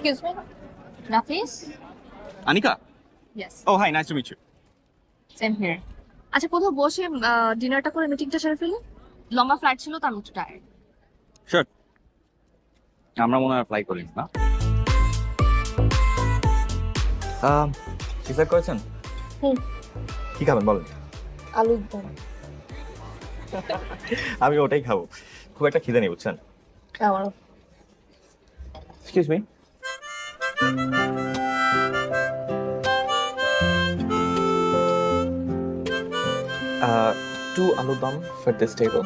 Excuse me. Nafis? Anika? Yes. Oh, hi, nice to meet you. Same here. আচ্ছা কোথাও বসে ডিনারটা করে মিটিংটা সেরে ফেলি লম্বা ফ্লাইট ছিল তো আমি একটু টায়ার্ড Sure. আমরা মনে হয় ফ্লাই করি না ডিসাইড করেছেন হুম কি খাবেন বলেন আলুর দম আমি ওটাই খাবো খুব একটা খিদে নেই বুঝছেন আমারও excuse me two aloo dum for this table.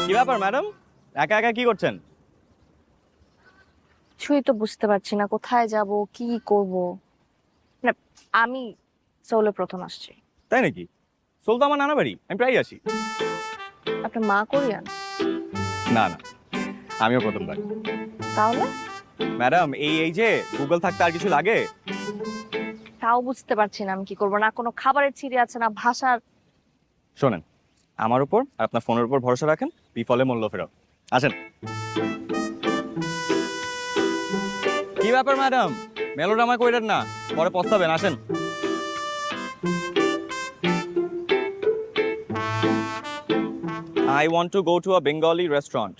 কি ব্যাপার ম্যাডাম একা একা কি করছেন কিছুই তো বুঝতে পারছি না কোথায় যাব কি করব না আমি সোলে প্রথম আসছি তাই নাকি সোল তো আমার নানা বাড়ি আমি প্রায় আসি আপনার মা কোরিয়ান না না আমিও প্রথমবার তাহলে ম্যাডাম এই যে গুগল থাকতে আর কিছু লাগে তাও বুঝতে পারছি না আমি কি করব না কোনো খাবারের ছিঁড়ে আছে না ভাষার শোনেন আমার উপর আর আপনার ফোনের উপর ভরসা রাখেন বিফলে মূল্য ফেরত আসেন কি ব্যাপার ম্যাডাম মেলোড্রামা কইরেন না পরে পস্তাবেন আসেন I want to go to a Bengali restaurant.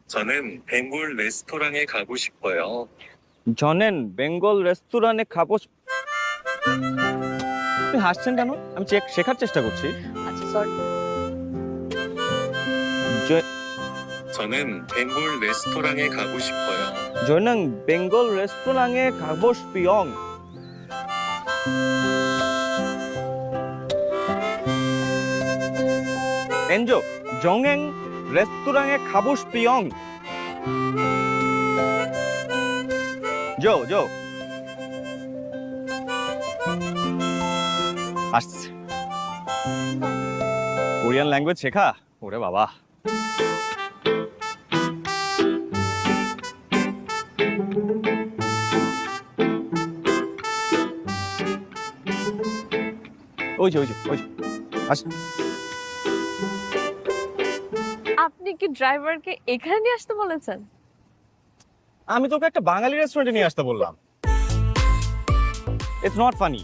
저는 벵골 레스토랑에 가고 싶어요. 저는 벵골 রেস্টুরেন্টে খাবো আপনি হাসছেন কেন আমি শেখার চেষ্টা করছি আচ্ছা সরি 저는 벵골 레스토랑에 가고 싶어요. 저는 벵골 레스토랑에 가고 싶어요. 엔조 정행 레스토랑에 가고 싶어요. 조 আসছে কোরিয়ান ল্যাঙ্গুয়েজ শেখা ওরে বাবা ওই যে আস আপনি কি ড্রাইভারকে এখানে নিয়ে আসতে বলেছেন আমি তোকে একটা বাঙালি রেস্টুরেন্টে নিয়ে আসতে বললাম it's not funny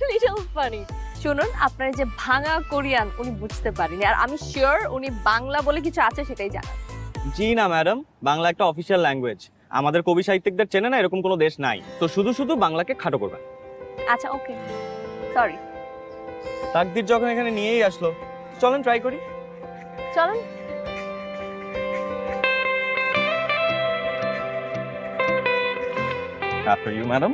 little funny শুনুন আপনার যে ভাঙা কোরিয়ান উনি বুঝতে পারেনি আর আমি শিওর উনি বাংলা বলে কিছু আছে সেটাই জানেন জি না ম্যাডাম বাংলা একটা অফিসিয়াল ল্যাঙ্গুয়েজ আমাদের কবি সাহিত্যিকদের চেনে না এরকম কোনো দেশ নাই তো শুধু বাংলাকে খাটো করবেন আচ্ছা ওকে সরি তাকদির যখন এখানে নিয়েই আসলো চলেন ট্রাই করি চলুন আফটার ইউ ম্যাডাম